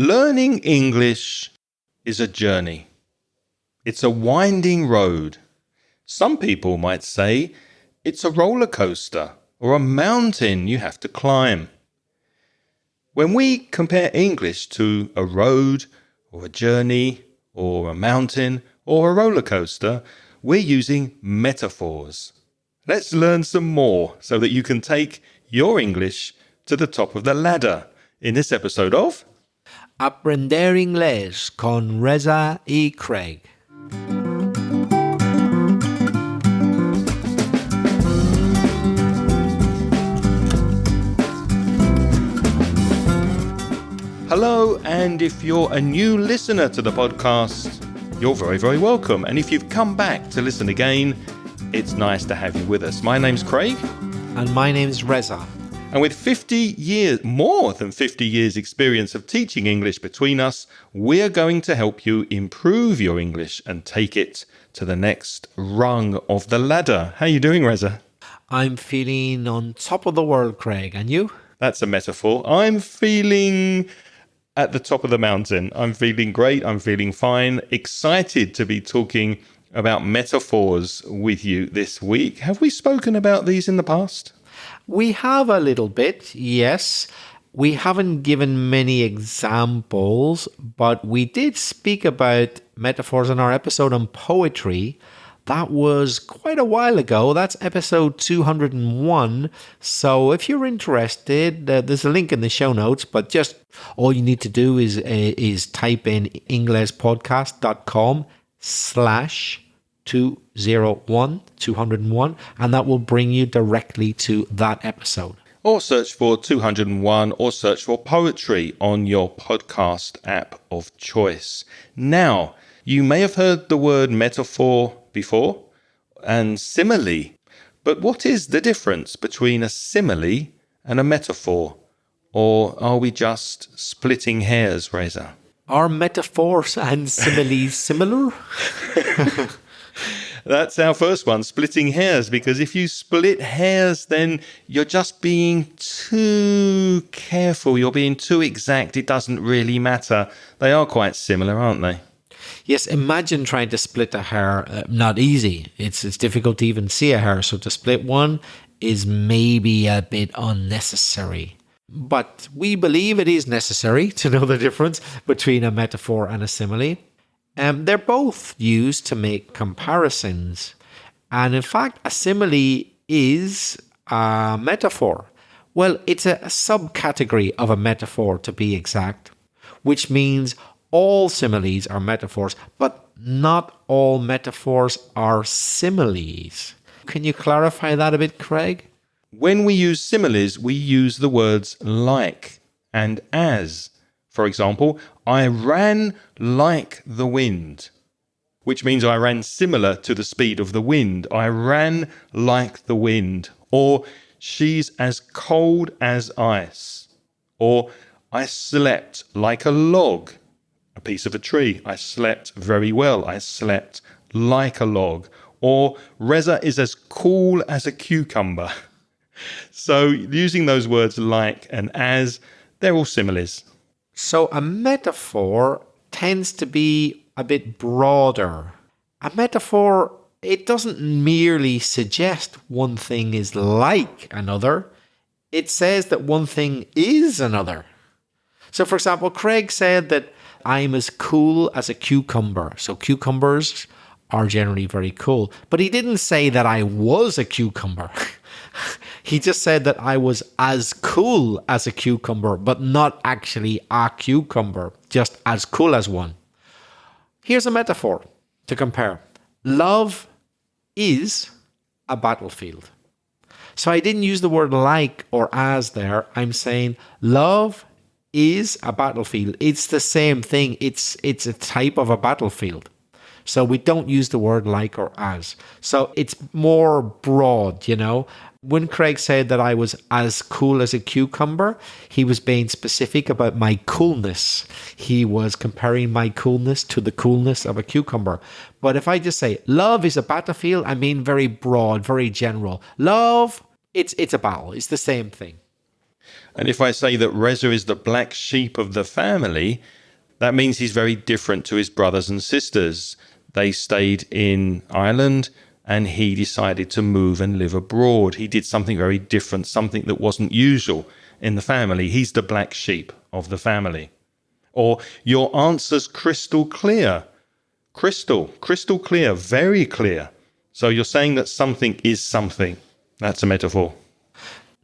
Learning English is a journey. It's a winding road. Some people might say it's a roller coaster or a mountain you have to climb. When we compare English to a road or a journey or a mountain or a roller coaster, we're using metaphors. Let's learn some more so that you can take your English to the top of the ladder in this episode of Aprender Inglés con Reza y Craig. Hello, and if you're a new listener to the podcast, you're very, very welcome. And if you've come back to listen again, it's nice to have you with us. My name's Craig. And my name's Reza. And with more than 50 years experience of teaching English between us, we're going to help you improve your English and take it to the next rung of the ladder. How are you doing, Reza? I'm feeling on top of the world, Craig. And you? That's a metaphor. I'm feeling at the top of the mountain. I'm feeling great. I'm feeling fine. Excited to be talking about metaphors with you this week. Have we spoken about these in the past? We have a little bit, yes. We haven't given many examples, but we did speak about metaphors in our episode on poetry. That was quite a while ago. That's episode 201. So if you're interested, there's a link in the show notes, but just all you need to do is type in englishpodcast.com/201, and that will bring you directly to that episode. Or search for 201 or search for poetry on your podcast app of choice. Now, you may have heard the word metaphor before and simile, but what is the difference between a simile and a metaphor? Or are we just splitting hairs, Reza? Are metaphors and similes similar? That's our first one, splitting hairs, because if you split hairs, then you're just being too careful. You're being too exact. It doesn't really matter. They are quite similar, aren't they? Yes, imagine trying to split a hair. Not easy. It's difficult to even see a hair. So to split one is maybe a bit unnecessary. But we believe it is necessary to know the difference between a metaphor and a simile. They're both used to make comparisons. And in fact, a simile is a metaphor. Well, it's a subcategory of a metaphor, to be exact, which means all similes are metaphors, but not all metaphors are similes. Can you clarify that a bit, Craig? When we use similes, we use the words like and as. For example, I ran like the wind, which means I ran similar to the speed of the wind. I ran like the wind. Or she's as cold as ice. Or I slept like a log, a piece of a tree. I slept very well. I slept like a log. Or Reza is as cool as a cucumber. So using those words like and as, they're all similes. So a metaphor tends to be a bit broader. A metaphor, it doesn't merely suggest one thing is like another. It says that one thing is another. So for example, Craig said that I'm as cool as a cucumber. So cucumbers are generally very cool. But he didn't say that I was a cucumber. He just said that I was as cool as a cucumber, but not actually a cucumber, just as cool as one. Here's a metaphor to compare. Love is a battlefield. So I didn't use the word like or as there. I'm saying love is a battlefield. It's the same thing. It's a type of a battlefield. So we don't use the word like or as. So it's more broad, you know. When Craig said that I was as cool as a cucumber, he was being specific about my coolness. He was comparing my coolness to the coolness of a cucumber. But if I just say love is a battlefield, I mean very broad, very general. Love, it's a battle. It's the same thing. And if I say that Reza is the black sheep of the family, that means he's very different to his brothers and sisters. They stayed in Ireland and he decided to move and live abroad. He did something very different, something that wasn't usual in the family. He's the black sheep of the family. Or your answer's crystal clear. Crystal clear, very clear. So you're saying that something is something. That's a metaphor.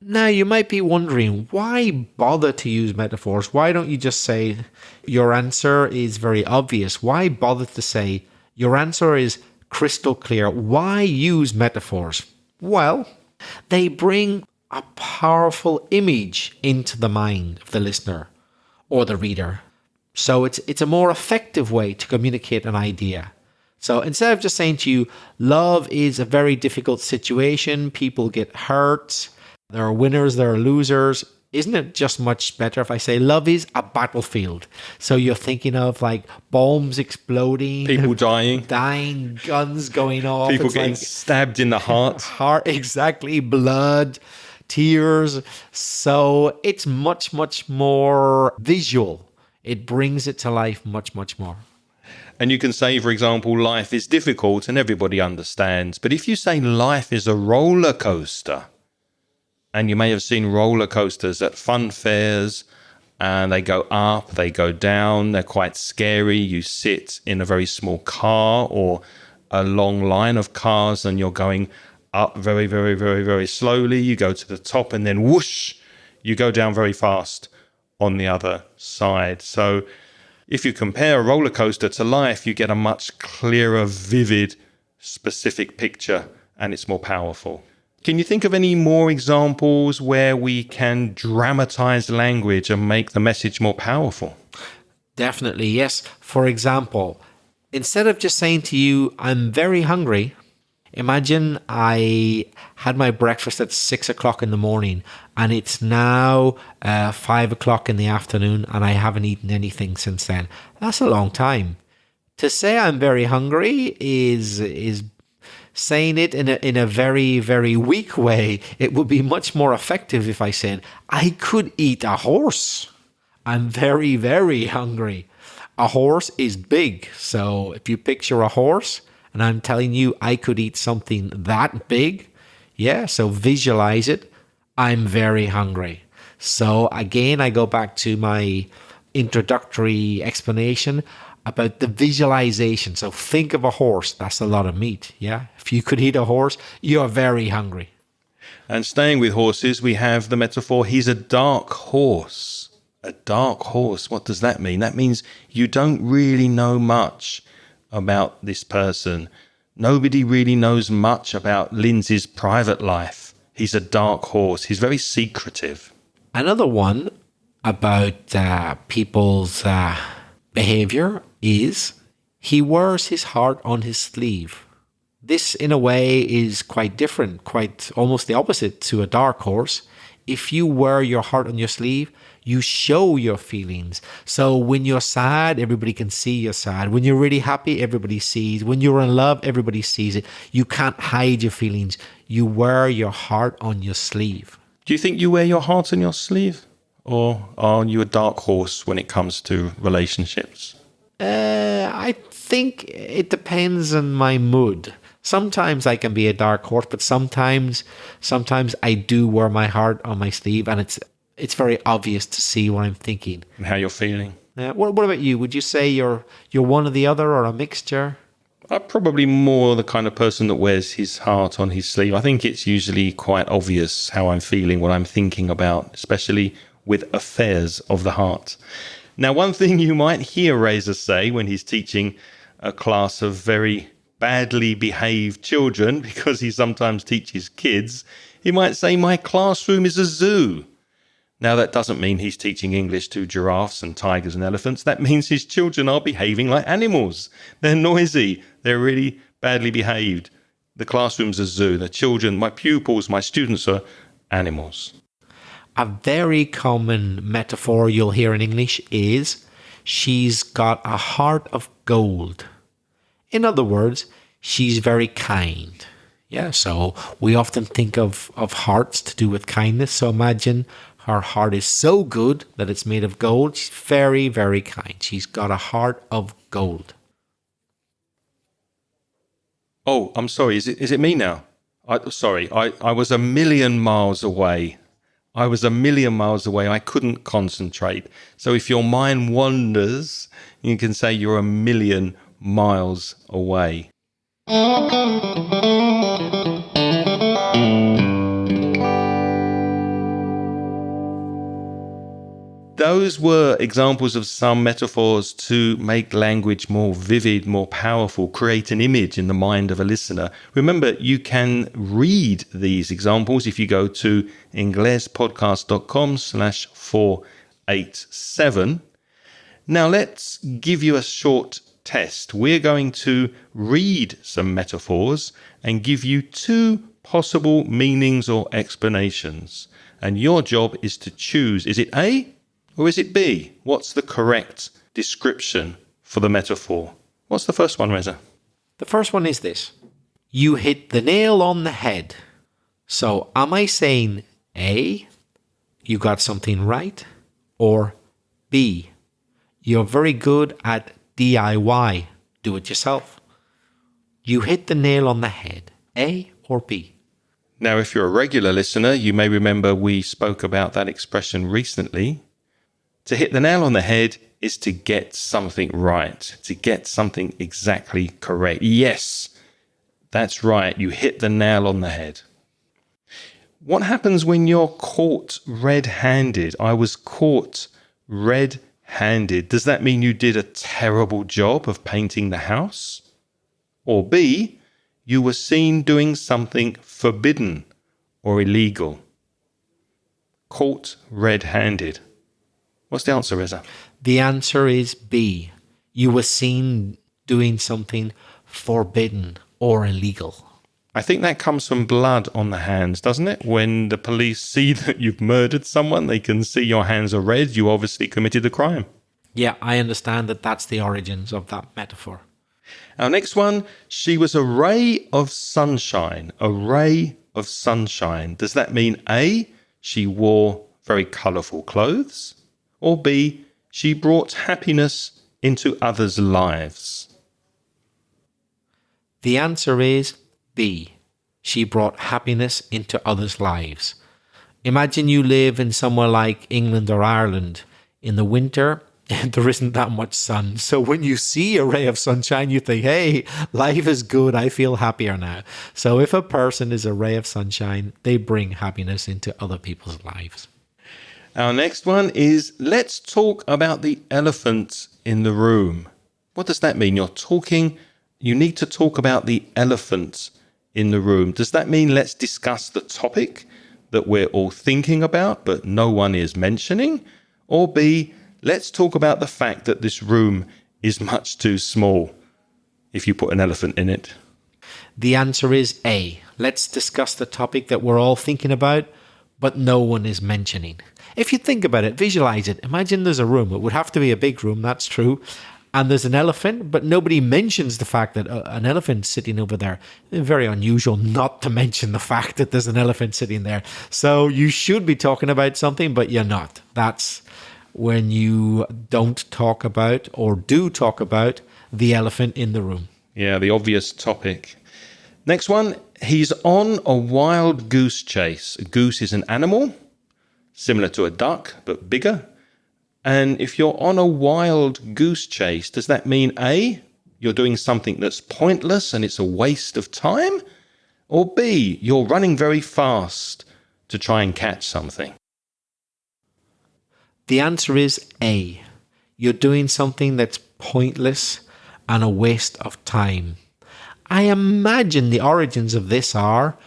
Now, you might be wondering, why bother to use metaphors? Why don't you just say, your answer is very obvious? Why bother to say, your answer is crystal clear? Why use metaphors? Well, they bring a powerful image into the mind of the listener or the reader. So it's a more effective way to communicate an idea. So instead of just saying to you, love is a very difficult situation, people get hurt, there are winners, there are losers. Isn't it just much better if I say love is a battlefield? So you're thinking of like bombs exploding, people dying, guns going off, people getting like stabbed in the heart, exactly, blood, tears. So it's much more visual. It brings it to life much more. And you can say, for example, life is difficult and everybody understands. But if you say life is a roller coaster, and you may have seen roller coasters at fun fairs, and they go up, they go down, they're quite scary. You sit in a very small car or a long line of cars and you're going up very slowly. You go to the top and then whoosh, you go down very fast on the other side. So if you compare a roller coaster to life, you get a much clearer, vivid, specific picture, and it's more powerful. Can you think of any more examples where we can dramatize language and make the message more powerful? Definitely, yes. For example, instead of just saying to you, I'm very hungry, imagine I had my breakfast at 6 o'clock in the morning and it's now 5 o'clock in the afternoon and I haven't eaten anything since then. That's a long time. To say I'm very hungry is saying it in a very weak way. It would be much more effective if I said, I could eat a horse. I'm very hungry. A horse is big. So if you picture a horse and I'm telling you I could eat something that big, yeah, so visualize it. I'm very hungry. So again, I go back to my introductory explanation about the visualization. So think of a horse. That's a lot of meat. Yeah. If you could eat a horse, you're very hungry. And staying with horses, we have the metaphor, he's a dark horse. A dark horse. What does that mean? That means you don't really know much about this person. Nobody really knows much about Lindsay's private life. He's a dark horse. He's very secretive. Another one about people's behavior is he wears his heart on his sleeve. This, in a way, is quite different, quite almost the opposite to a dark horse. If you wear your heart on your sleeve, you show your feelings. So when you're sad, everybody can see you're sad. When you're really happy, everybody sees. When you're in love, everybody sees it. You can't hide your feelings. You wear your heart on your sleeve. Do you think you wear your heart on your sleeve? Or are you a dark horse when it comes to relationships? I think it depends on my mood. Sometimes I can be a dark horse, but sometimes I do wear my heart on my sleeve, and it's very obvious to see what I'm thinking and how you're feeling. What about you? Would you say you're one or the other, or a mixture? I'm probably more the kind of person that wears his heart on his sleeve. I think it's usually quite obvious how I'm feeling, what I'm thinking about, especially with affairs of the heart. Now, one thing you might hear Reza say when he's teaching a class of very badly behaved children, because he sometimes teaches kids, he might say, my classroom is a zoo. Now, that doesn't mean he's teaching English to giraffes and tigers and elephants. That means his children are behaving like animals. They're noisy. They're really badly behaved. The classroom's a zoo. The children, my pupils, my students are animals. A very common metaphor you'll hear in English is, she's got a heart of gold. In other words, she's very kind. Yeah, so we often think of hearts to do with kindness. So imagine Her heart is so good that it's made of gold. She's very, very kind. She's got a heart of gold. Oh, I'm sorry. Is it me now? I was a million miles away. I was a million miles away. I couldn't concentrate. So if your mind wanders, you can say you're a million miles away. Those were examples of some metaphors to make language more vivid, more powerful, create an image in the mind of a listener. Remember, you can read these examples if you go to inglespodcast.com/487. Now let's give you a short test. We're going to read some metaphors and give you two possible meanings or explanations. And your job is to choose, is it A or is it B? What's the correct description for the metaphor? What's the first one, Reza? The first one is this. You hit the nail on the head. So am I saying A, you got something right, or B, you're very good at DIY, do it yourself? You hit the nail on the head, A or B? Now, if you're a regular listener, you may remember we spoke about that expression recently. To hit the nail on the head is to get something right, to get something exactly correct. Yes, that's right. You hit the nail on the head. What happens when you're caught red-handed? I was caught red-handed. Does that mean you did a terrible job of painting the house? Or B, you were seen doing something forbidden or illegal? Caught red-handed. What's the answer, Reza? The answer is B. You were seen doing something forbidden or illegal. I think that comes from blood on the hands, doesn't it? When the police see that you've murdered someone, they can see your hands are red. You obviously committed a crime. Yeah, I understand that that's the origins of that metaphor. Our next one, she was a ray of sunshine. A ray of sunshine. Does that mean A, she wore very colourful clothes? Or B, she brought happiness into others' lives? The answer is B. She brought happiness into others' lives. Imagine you live in somewhere like England or Ireland. In the winter, there isn't that much sun. So when you see a ray of sunshine, you think, hey, life is good. I feel happier now. So if a person is a ray of sunshine, they bring happiness into other people's lives. Our next one is, let's talk about the elephant in the room. What does that mean? You need to talk about the elephant in the room. Does that mean let's discuss the topic that we're all thinking about, but no one is mentioning? Or B, let's talk about the fact that this room is much too small if you put an elephant in it? The answer is A. Let's discuss the topic that we're all thinking about, but no one is mentioning. If you think about it, visualize it. Imagine there's a room. It would have to be a big room, that's true. And there's an elephant, but nobody mentions the fact that an elephant's sitting over there. Very unusual not to mention the fact that there's an elephant sitting there. So you should be talking about something, but you're not. That's when you don't talk about or do talk about the elephant in the room. Yeah, the obvious topic. Next one, he's on a wild goose chase. A goose is an animal, similar to a duck, but bigger. And if you're on a wild goose chase, does that mean A, you're doing something that's pointless and it's a waste of time? Or B, you're running very fast to try and catch something? The answer is A. You're doing something that's pointless and a waste of time. I imagine the origins of this are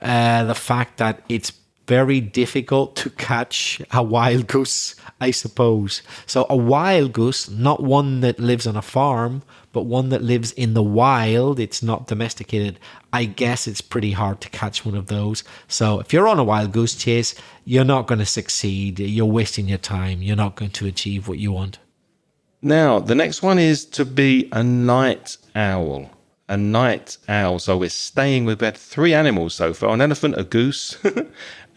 the fact that it's very difficult to catch a wild goose, I suppose. So a wild goose, not one that lives on a farm, but one that lives in the wild. It's not domesticated. I guess it's pretty hard to catch one of those. So if you're on a wild goose chase, you're not going to succeed. You're wasting your time. You're not going to achieve what you want. Now, the next one is to be a night owl. A night owl. So we're staying with about 3 animals so far. An elephant, a goose,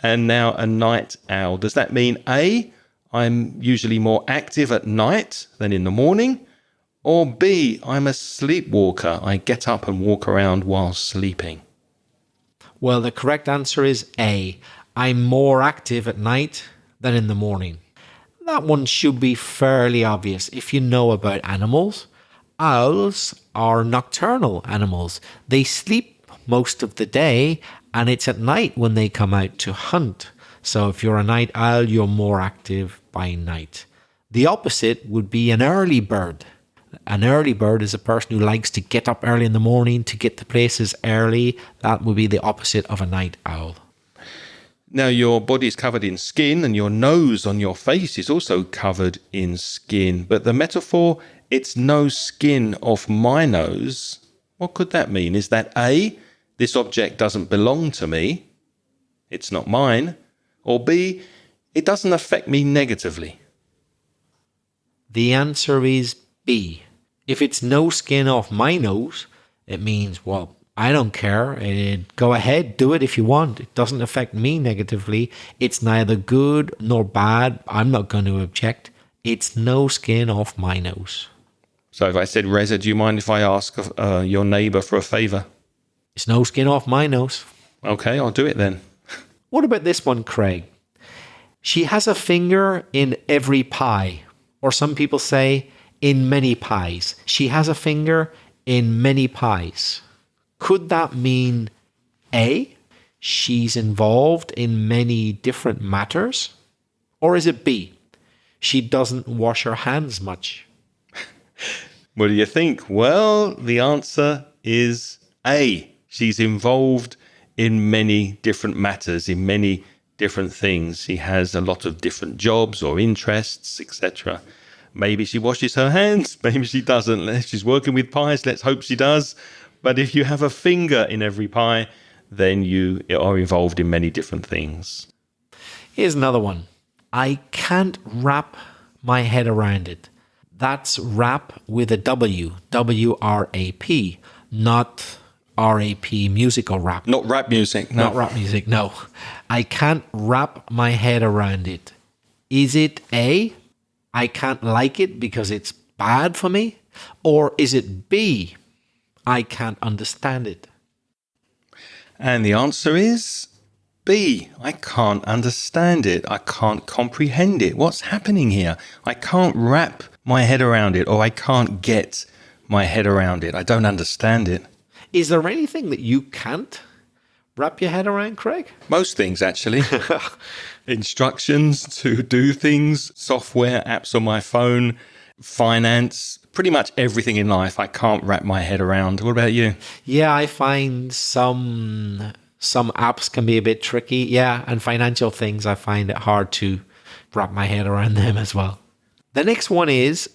and now a night owl. Does that mean A, I'm usually more active at night than in the morning? Or B, I'm a sleepwalker. I get up and walk around while sleeping. Well, the correct answer is A. I'm more active at night than in the morning. That one should be fairly obvious if you know about animals. Owls are nocturnal animals. They sleep most of the day, and it's at night when they come out to hunt. So if you're a night owl, you're more active by night. The opposite would be an early bird. An early bird is a person who likes to get up early in the morning to get to places early. That would be the opposite of a night owl. Now, your body is covered in skin and your nose on your face is also covered in skin. But the metaphor, it's no skin off my nose. What could that mean? Is that A, this object doesn't belong to me, it's not mine, or B, it doesn't affect me negatively? The answer is B. If it's no skin off my nose, it means, well, I don't care. Go ahead, do it if you want. It doesn't affect me negatively. It's neither good nor bad. I'm not going to object. It's no skin off my nose. So if I said, Reza, do you mind if I ask your neighbour for a favour? It's no skin off my nose. Okay, I'll do it then. What about this one, Craig? She has a finger in every pie. Or some people say, in many pies. She has a finger in many pies. Could that mean A, she's involved in many different matters? Or is it B, she doesn't wash her hands much? What do you think? Well, the answer is A. She's involved in many different matters, in many different things. She has a lot of different jobs or interests, etc. Maybe she washes her hands, maybe she doesn't. If she's working with pies, let's hope she does. But if you have a finger in every pie, then you are involved in many different things. Here's another one. I can't wrap my head around it. That's wrap with a W, W-R-A-P, not R-A-P musical rap. Not rap music, no. Not rap music, no. I can't wrap my head around it. Is it A, I can't like it because it's bad for me? Or is it B, I can't understand it? And the answer is B. I can't understand it. I can't comprehend it. What's happening here? I can't wrap my head around it, or I can't get my head around it. I don't understand it. Is there anything that you can't wrap your head around, Craig? Most things, actually. Instructions to do things, software, apps on my phone, finance, pretty much everything in life I can't wrap my head around. What about you? Yeah, I find some apps can be a bit tricky. Yeah, and financial things, I find it hard to wrap my head around them as well. The next one is,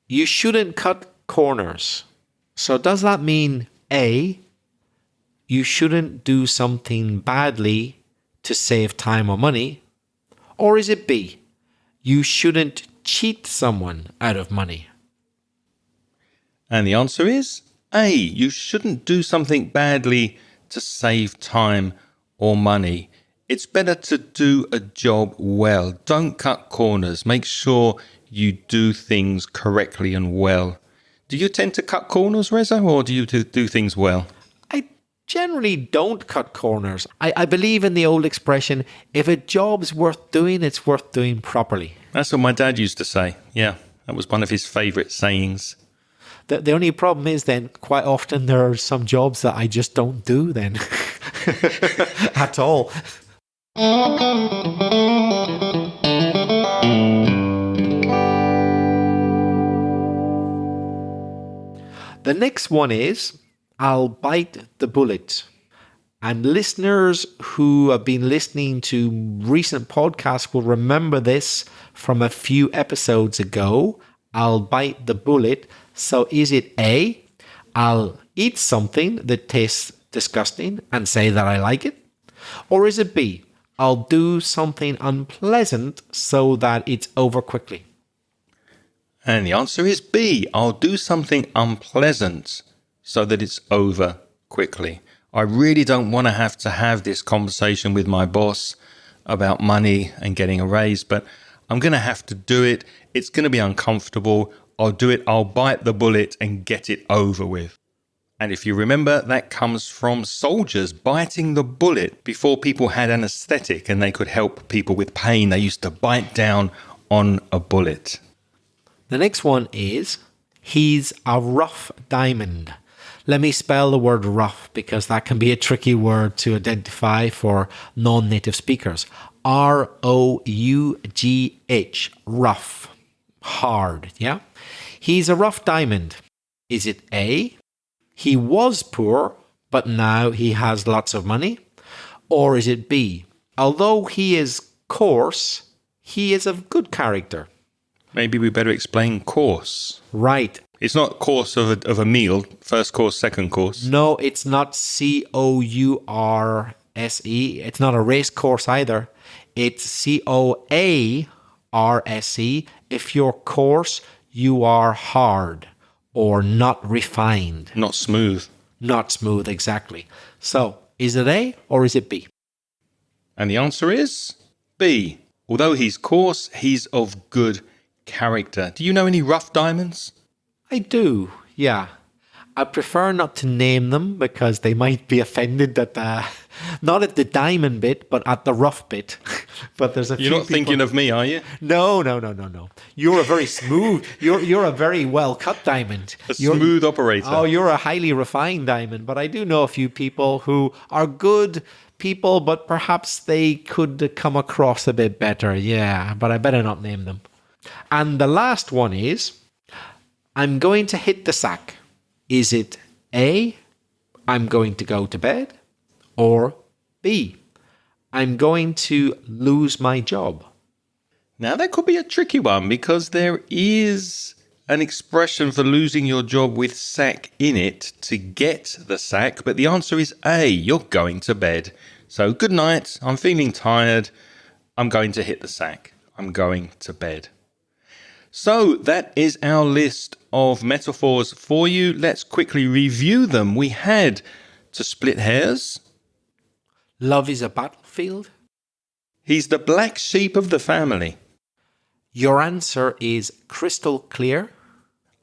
you shouldn't cut corners. So does that mean A, you shouldn't do something badly to save time or money? Or is it B, you shouldn't cheat someone out of money? And the answer is A. You shouldn't do something badly to save time or money. It's better to do a job well. Don't cut corners. Make sure you do things correctly and well. Do you tend to cut corners, Reza, or do you do things well? I generally don't cut corners. I believe in the old expression, if a job's worth doing, it's worth doing properly. That's what my dad used to say. Yeah, that was one of his favourite sayings. The only problem is then quite often there are some jobs that I just don't do then at all. The next one is, I'll bite the bullet. And listeners who have been listening to recent podcasts will remember this from a few episodes ago. I'll bite the bullet. So is it A, I'll eat something that tastes disgusting and say that I like it? Or is it B, I'll do something unpleasant so that it's over quickly? And the answer is B. I'll do something unpleasant so that it's over quickly. I really don't want to have this conversation with my boss about money and getting a raise, but I'm going to have to do it. It's going to be uncomfortable. I'll do it. I'll bite the bullet and get it over with. And if you remember, that comes from soldiers biting the bullet before people had anesthetic and they could help people with pain. They used to bite down on a bullet. The next one is, he's a rough diamond. Let me spell the word rough because that can be a tricky word to identify for non-native speakers. R-O-U-G-H, rough, hard, yeah? He's a rough diamond. Is it A, he was poor, but now he has lots of money? Or is it B, although he is coarse, he is of good character? Maybe we better explain course. Right. It's not course of a meal, first course, second course. No, it's not C-O-U-R-S-E. It's not a race course either. It's C-O-A-R-S-E. If you're coarse, you are hard or not refined. Not smooth. Not smooth, exactly. So, is it A or is it B? And the answer is B. Although he's coarse, he's of good character. Do you know any rough diamonds? I do, yeah. I prefer not to name them because they might be offended at not at the diamond bit, but at the rough bit. But there's a few You're not thinking of me, are you? No. You're a very smooth, you're a very well cut diamond. You're Smooth operator. Oh, you're a highly refined diamond. But I do know a few people who are good people, but perhaps they could come across a bit better. Yeah, but I better not name them. And the last one is, I'm going to hit the sack. Is it A, I'm going to go to bed? Or B, I'm going to lose my job? Now, that could be a tricky one because there is an expression for losing your job with sack in it to get the sack, but the answer is A, you're going to bed. So, good night, I'm feeling tired, I'm going to hit the sack, I'm going to bed. So that is our list of metaphors for you. Let's quickly review them. We had to split hairs. Love is a battlefield. He's the black sheep of the family. Your answer is crystal clear.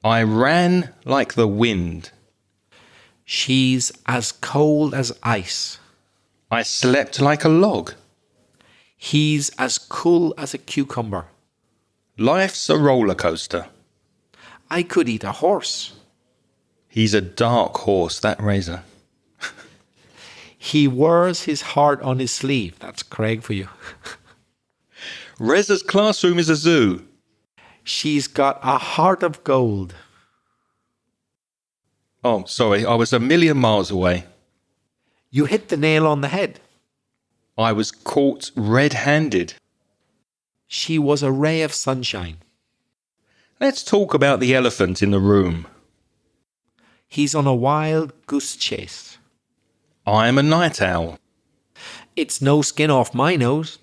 I ran like the wind. She's as cold as ice. I slept like a log. He's as cool as a cucumber. Life's a roller coaster. I could eat a horse. He's a dark horse, that razor. He wears his heart on his sleeve. That's Craig for you. Reza's classroom is a zoo. She's got a heart of gold. Oh, sorry, I was a million miles away. You hit the nail on the head. I was caught red-handed. She was a ray of sunshine. Let's talk about the elephant in the room. He's on a wild goose chase. I'm a night owl. It's no skin off my nose.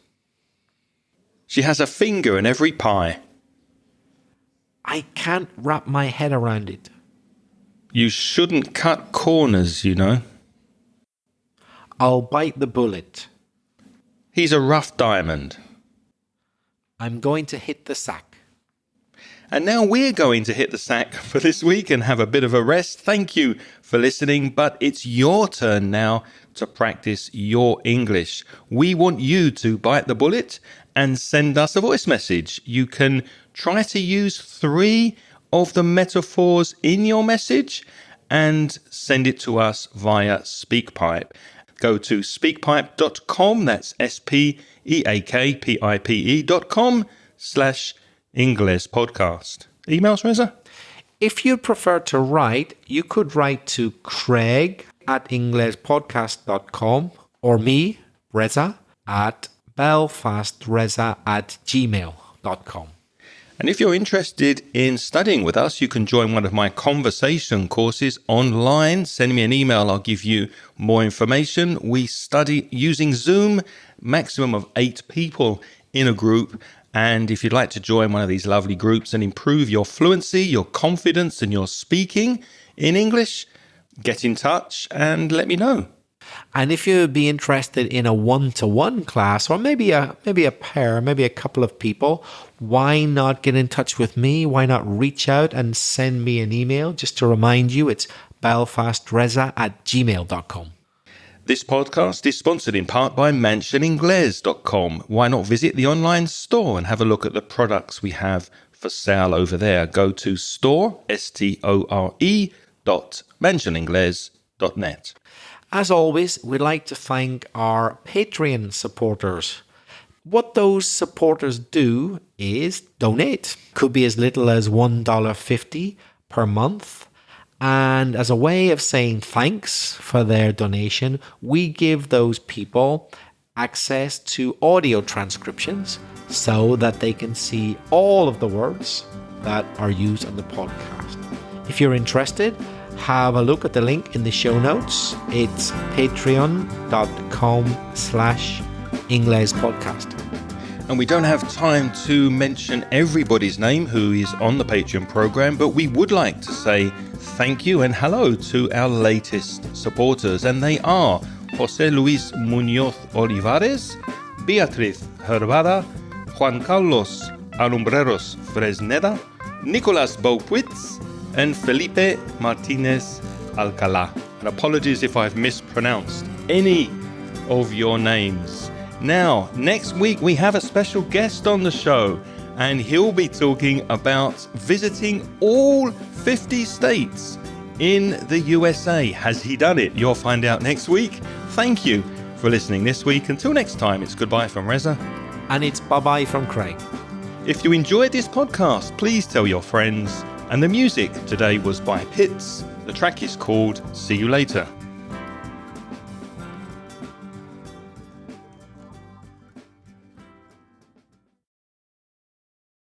She has a finger in every pie. I can't wrap my head around it. You shouldn't cut corners, you know. I'll bite the bullet. He's a rough diamond. I'm going to hit the sack. And now we're going to hit the sack for this week and have a bit of a rest. Thank you for listening, but it's your turn now to practice your English. We want you to bite the bullet and send us a voice message. You can try to use 3 of the metaphors in your message and send it to us via SpeakPipe. Go to speakpipe.com, that's speakpipe.com/English podcast. Emails, Reza? If you'd prefer to write, you could write to Craig@englishpodcast.com or me, Reza, at belfastreza@gmail.com. And if you're interested in studying with us, you can join one of my conversation courses online. Send me an email, I'll give you more information. We study using Zoom, maximum of 8 people in a group. And if you'd like to join one of these lovely groups and improve your fluency, your confidence, and your speaking in English, get in touch and let me know. And if you'd be interested in a one-to-one class, or maybe a pair, maybe a couple of people, why not get in touch with me? Why not reach out and send me an email? Just to remind you, it's belfastreza@gmail.com. This podcast is sponsored in part by mansioningles.com. Why not visit the online store and have a look at the products we have for sale over there? Go to store.mansioningles.net. As always, we'd like to thank our Patreon supporters. What those supporters do is donate. Could be as little as $1.50 per month. And as a way of saying thanks for their donation, we give those people access to audio transcriptions so that they can see all of the words that are used on the podcast. If you're interested, have a look at the link in the show notes. It's patreon.com/inglespodcast. And we don't have time to mention everybody's name who is on the Patreon program, but we would like to say thank you and hello to our latest supporters. And they are José Luis Muñoz Olivares, Beatriz Herbada, Juan Carlos Alumbreros Fresneda, Nicolas Beaupuitz, and Felipe Martinez Alcalá. And apologies if I've mispronounced any of your names. Now, next week we have a special guest on the show, and he'll be talking about visiting all 50 states in the USA. Has he done it? You'll find out next week. Thank you for listening this week. Until next time, it's goodbye from Reza. And it's bye-bye from Craig. If you enjoyed this podcast, please tell your friends. And the music today was by Pitts. The track is called See You Later.